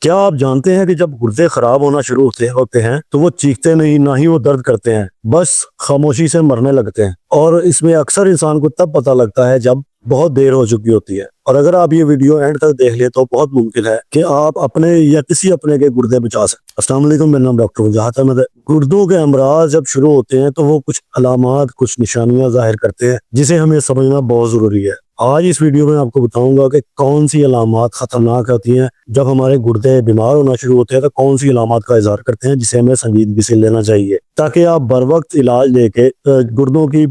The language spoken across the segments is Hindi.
क्या आप जानते हैं कि जब गुर्दे खराब होना शुरू होते होते हैं तो वो चीखते नहीं, ना ही वो दर्द करते हैं, बस खामोशी से मरने लगते हैं। और इसमें अक्सर इंसान को तब पता लगता है जब बहुत देर हो चुकी होती है। और अगर आप ये वीडियो एंड तक देख ले तो बहुत मुमकिन है कि आप अपने या किसी अपने के गुर्दे बचा सकते। अस्सलाम वालेकुम, मेरा नाम डॉक्टर वजाहत अहमद है। गुर्दों के अमराज जब शुरू होते हैं तो वो कुछ अलामात, कुछ निशानियां जाहिर करते हैं जिसे हमें समझना बहुत जरूरी है। आज इस वीडियो में आपको बताऊंगा कि कौन सी अलामात खतरनाक होती हैं जब हमारे गुर्दे बीमार होना शुरू होते हैं, तो कौन सी अलामात का इजहार करते हैं जिसे हमें संजीदगी से लेना चाहिए, ताकि आप बर वक्त इलाज लेके गुर्दों की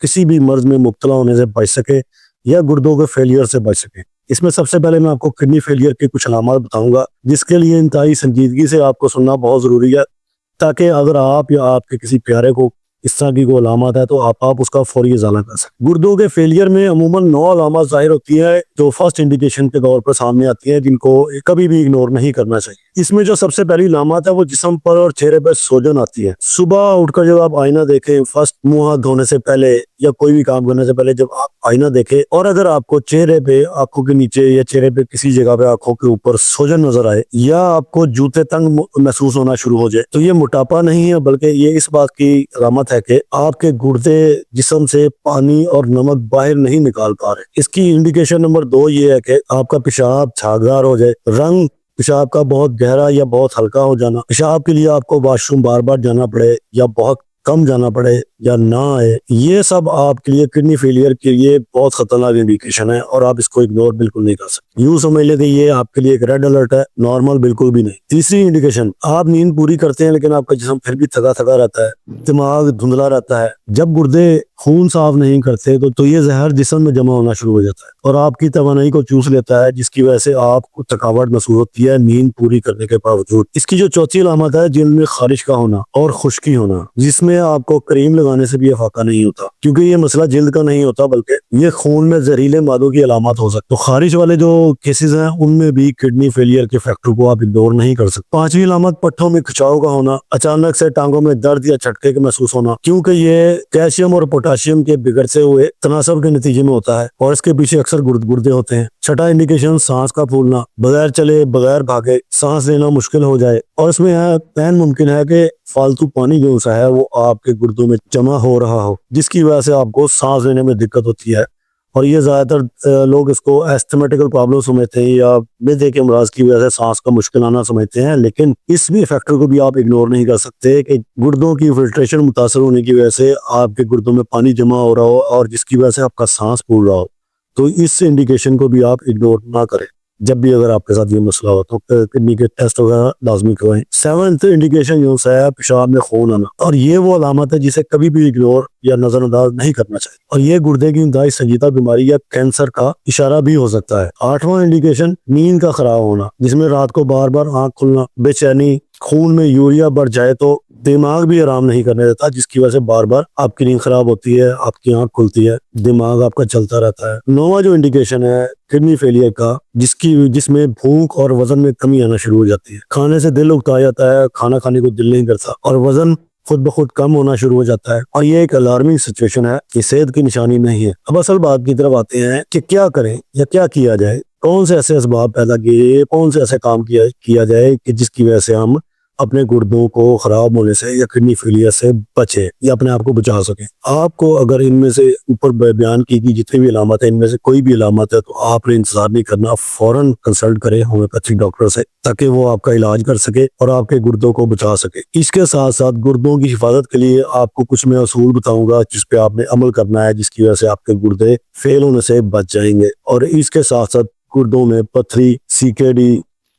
किसी भी मर्ज में मुब्तला होने से बच सके या गुर्दों के फेलियर से बच सके। इसमें सबसे पहले मैं आपको किडनी फेलियर की कुछ अलामात बताऊंगा, जिसके लिए इंतहाई संजीदगी से आपको सुनना बहुत जरूरी है, ताकि अगर आप या आपके किसी प्यारे को इस तरह की कोई अलामत है तो आप उसका फौरी इजाला कर सकते। गुर्दों के फेलियर में अमूमन 9 अलामत जाहिर होती है जो फर्स्ट इंडिकेशन के तौर पर सामने आती है, जिनको कभी भी इग्नोर नहीं करना चाहिए। इसमें जो सबसे पहली अलामत है वो जिस्म पर और चेहरे पर सोजन आती है। सुबह उठकर जब आप आईना देखें, फर्स्ट मुंह हाथ धोने से पहले या कोई भी काम करने से पहले जब आप आईना देखें और अगर आपको चेहरे पे, आंखों के नीचे या चेहरे पे किसी जगह पे आंखों के ऊपर सोजन नजर आए या आपको जूते तंग महसूस होना शुरू हो जाए, तो ये मोटापा नहीं है, बल्कि ये इस बात की अलामत है कि आपके गुर्दे जिस्म से पानी और नमक बाहर नहीं निकाल पा रहे। इसकी इंडिकेशन नंबर 2 ये है कि आपका पेशाब झागदार हो जाए, रंग पेशाब का बहुत गहरा या बहुत हल्का हो जाना, पेशाब के लिए आपको वॉशरूम बार बार जाना पड़े या बहुत कम जाना पड़े या ना आए, ये सब आपके लिए किडनी फेलियर के लिए बहुत खतरनाक इंडिकेशन है और आप इसको इग्नोर बिल्कुल नहीं कर सकते। यूं समझ लेते ये आपके लिए एक रेड अलर्ट है, नॉर्मल बिल्कुल भी नहीं। तीसरी इंडिकेशन, आप नींद पूरी करते हैं लेकिन आपका जिस्म फिर भी थका थका रहता है, दिमाग धुंधला रहता है। जब गुर्दे खून साफ नहीं करते तो ये जहर जिस्म में जमा होना शुरू हो जाता है और आपकी तवानाई को चूस लेता है, जिसकी वजह से आपको थकावट महसूस होती है नींद पूरी करने के बावजूद। इसकी जो चौथी अलामत है, जिल्द में खारिश का होना और खुश्की होना, जिसमें आपको क्रीम लगाने से भी ये फाका नहीं होता, क्योंकि ये मसला जिल्द का नहीं होता बल्कि ये खून में जहरीले मादों की अलामत हो सकती है। तो खारिश वाले जो केसेस हैं उनमें भी किडनी फेलियर के फैक्टर को आप इग्नोर नहीं कर सकते। पांचवी अलामत, पट्टों में खिंचाव का होना, अचानक से टांगों में दर्द या झटके का महसूस होना, क्योंकि ये कैल्शियम और पोटाशियम के बिगड़ते हुए तनासब के नतीजे में होता है और इसके पीछे अक्सर गुर्दे होते हैं। छठा इंडिकेशन, सांस का फूलना, बगैर चले बगैर भागे सांस लेना मुश्किल हो जाए और इसमें पैन मुमकिन है कि फालतू पानी जो सा है वो आपके गुर्दों में जमा हो रहा हो, जिसकी वजह से आपको सांस लेने में दिक्कत होती है। और ये ज्यादातर लोग इसको एस्थमेटिकल प्रॉब्लम समझते हैं या मिर्दे के अमराज की वजह से सांस का मुश्किल आना समझते हैं, लेकिन इस भी फैक्टर को भी आप इग्नोर नहीं कर सकते कि गुर्दों की फिल्ट्रेशन मुतासर होने की वजह से आपके गुर्दों में पानी जमा हो रहा हो और जिसकी वजह से आपका सांस फूल रहा हो। तो इस इंडिकेशन को भी आप इग्नोर ना करें। जब भी अगर आपके साथ ये मसला हो तो किडनी के टेस्ट वगैरह लाजमी करवाएं। 7th इंडिकेशन जो है पेशाब में खून आना, और ये वो अलामत है जिसे कभी भी इग्नोर या नजरअंदाज नहीं करना चाहिए और ये गुर्दे की इंतहाई संजीदा बीमारी या कैंसर का इशारा भी हो सकता है। 8वां इंडिकेशन, नींद का खराब होना, जिसमें रात को बार बार आंख खुलना, बेचैनी, खून में यूरिया बढ़ जाए तो दिमाग भी आराम नहीं करने देता, जिसकी वजह से बार बार आपकी नींद खराब होती है, आपकी आंख खुलती है, दिमाग आपका चलता रहता है। 9वां जो इंडिकेशन है किडनी फेलियर का, जिसमें भूख और वजन में कमी आना शुरू हो जाती है, खाने से दिल उकता जाता है, खाना खाने को दिल नहीं करता और वजन खुद ब खुद कम होना शुरू हो जाता है और ये एक अलार्मिंग सिचुएशन है, ये सेहत की निशानी नहीं है। अब असल बात की तरफ आते हैं कि क्या करें या क्या किया जाए, कौन से ऐसे असबाब पैदा किए, कौन से ऐसे काम किया जाए कि जिसकी वजह से हम अपने गुर्दों को खराब होने से या किडनी फेलियर से बचे या अपने आप को बचा सकें। आपको अगर इनमें से ऊपर बयान की गई जितनी भी अलामत है, इनमें से कोई भी अलामत है, तो आपने इंतजार नहीं करना, फौरन कंसल्ट करें होम्योपैथिक डॉक्टर से, ताकि वो आपका इलाज कर सके और आपके गुर्दों को बचा सके। इसके साथ साथ गुर्दों की हिफाजत के लिए आपको कुछ मैं असूल बताऊंगा जिसपे आपने अमल करना है, जिसकी वजह से आपके गुर्दे फेल होने से बच जाएंगे। और इसके साथ साथ गुर्दों में पथरी, CKD,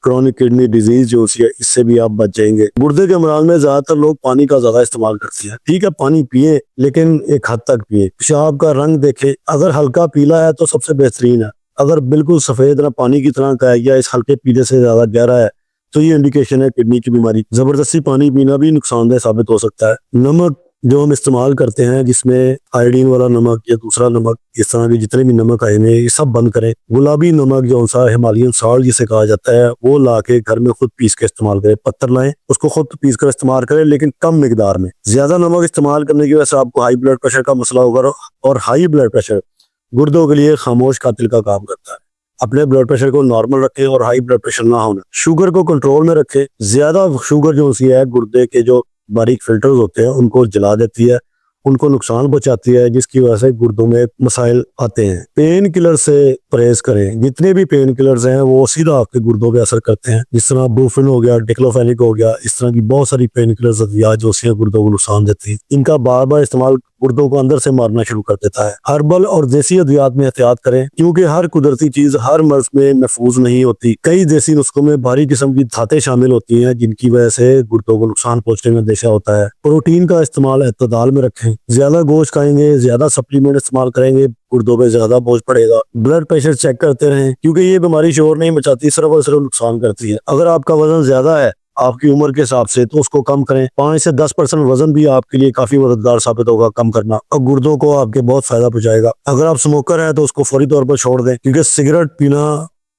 क्रॉनिक किडनी डिजीज जो है, इससे भी आप बच जाएंगे। गुर्दे के अमराज में ज्यादातर लोग पानी का ज्यादा इस्तेमाल करते हैं। ठीक है, पानी पिए लेकिन एक हद तक पिए। पेशाब का रंग देखे, अगर हल्का पीला है तो सबसे बेहतरीन है, अगर बिल्कुल सफेद ना पानी की तरह का है या इस हल्के पीले से ज्यादा गहरा है तो ये इंडिकेशन है किडनी की बीमारी। जबरदस्ती पानी पीना भी नुकसानदेह साबित हो सकता है। नमक जो हम इस्तेमाल करते हैं, जिसमें आयोडीन वाला नमक या दूसरा नमक, इस तरह के जितने भी नमक आए हैं ये सब बंद करें। गुलाबी नमक जो सा हिमालयन सॉल्ट जिसे कहा जाता है, वो ला के घर में खुद पीस के इस्तेमाल करें। पत्थर लाएं, उसको खुद पीस कर इस्तेमाल करें, लेकिन कम मिकदार में। ज्यादा नमक इस्तेमाल करने की वजह से आपको हाई ब्लड प्रेशर का मसला होगा और हाई ब्लड प्रेशर गुर्दों के लिए खामोश कातिल का काम करता है। अपने ब्लड प्रेशर को नॉर्मल रखें और हाई ब्लड प्रेशर ना होना। शुगर को कंट्रोल में रखें। ज्यादा शुगर जो सी है गुर्दे के जो बारीक फिल्टर्स होते हैं उनको जला देती है, उनको नुकसान पहुंचाती है, जिसकी वजह से गुर्दों में मसाइल आते हैं। पेन किलर से परहेज करें। जितने भी पेन किलर्स हैं वो सीधा आपके गुर्दों पे असर करते हैं, जिस तरह ब्रूफिन हो गया, डिक्लोफेनिक हो गया, इस तरह की बहुत सारी पेन किलर्स अद्वियात जो सी गुर्दों को नुकसान देती है। इनका बार बार इस्तेमाल गुर्दों को अंदर से मारना शुरू कर देता है। हर्बल और देसी अद्वियात में एहतियात करें, क्योंकि हर कुदरती चीज हर मर्ज में महफूज नहीं होती। कई देसी नुस्खों में भारी किस्म की धातें शामिल होती हैं, जिनकी वजह से गुर्दों को नुकसान पहुंचने में अंदेशा होता है। प्रोटीन का इस्तेमाल एतदाल में रखें। ज्यादा गोश्त खाएंगे, ज्यादा सप्लीमेंट इस्तेमाल करेंगे, गुर्दों पे ज्यादा बोझ पड़ेगा। ब्लड प्रेशर चेक करते रहें, क्योंकि ये बीमारी शोर नहीं मचाती, सिर्फ और सिर्फ नुकसान करती है। अगर आपका वजन ज्यादा है आपकी उम्र के हिसाब से तो उसको कम करें। 5 से 10% वजन भी आपके लिए काफी मददगार साबित होगा कम करना, और गुर्दों को आपके बहुत फायदा पहुंचाएगा। अगर आप स्मोकर हैं तो उसको फौरी तौर पर छोड़ दें, क्योंकि सिगरेट पीना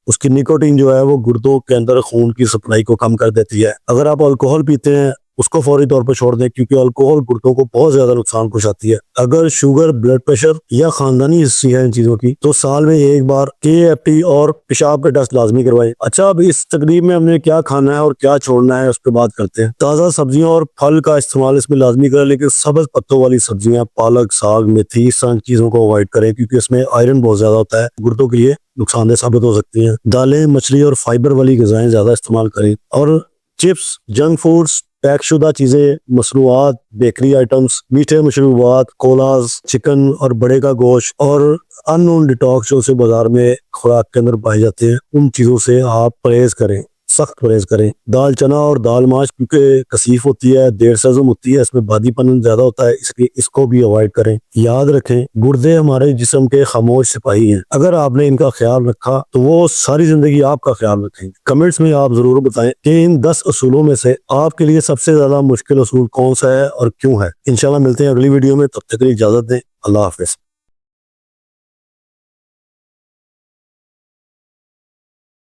उसकी निकोटीन जो है वो गुर्दों के अंदर खून की सप्लाई को कम कर देती है। अगर आप अल्कोहल पीते हैं उसको फौरी तौर पर छोड़ दें, क्योंकि अल्कोहल गुर्दों को बहुत ज्यादा नुकसान पहुंचाती है। अगर शुगर, ब्लड प्रेशर या खानदानी हिस्ट्री है इन चीजों की तो साल में एक बार KFT और पेशाब का टेस्ट लाजमी करवाएं। अच्छा, अब इस तकरीब में हमने क्या खाना है और क्या छोड़ना है उस पर बात करते हैं। ताज़ा सब्जियों और फल का इस्तेमाल इसमें लाजमी करें, लेकिन सब्ज पत्तों वाली सब्जियां, पालक, साग, मेथी, इस तरह की चीजों को अवॉइड करें, क्योंकि इसमें आयरन बहुत ज्यादा होता है, गुर्दों के लिए नुकसानदेह साबित हो सकती हैं। दालें, मछली और फाइबर वाली ग़िज़ाएं ज्यादा इस्तेमाल करें। और चिप्स, जंक फूड्स, पैकशुदा चीजें, मसनूआत, बेकरी आइटम्स, मीठे मशरूबात, कोलाज, चिकन और बड़े का गोश्त और अननोन डिटॉक्स जो से बाजार में खुराक के अंदर पाए जाते हैं, उन चीजों से आप परहेज करें, सख्त परहेज करें। दाल चना और दाल माश क्योंकि कसीफ होती है, देर से हजम होती है, इसमें बादीपन ज्यादा होता है, इसलिए इसको भी अवॉइड करें। याद रखें, गुर्दे हमारे जिस्म के खामोश सिपाही हैं। अगर आपने इनका ख्याल रखा तो वो सारी जिंदगी आपका ख्याल रखेंगे। कमेंट्स में आप जरूर बताएं कि इन 10 असूलों में से आपके लिए सबसे ज्यादा मुश्किल असूल कौन सा है और क्यों है। इंशाल्लाह मिलते हैं अगली वीडियो में, तब तक के लिए इजाजत दें। अल्लाह हाफिज।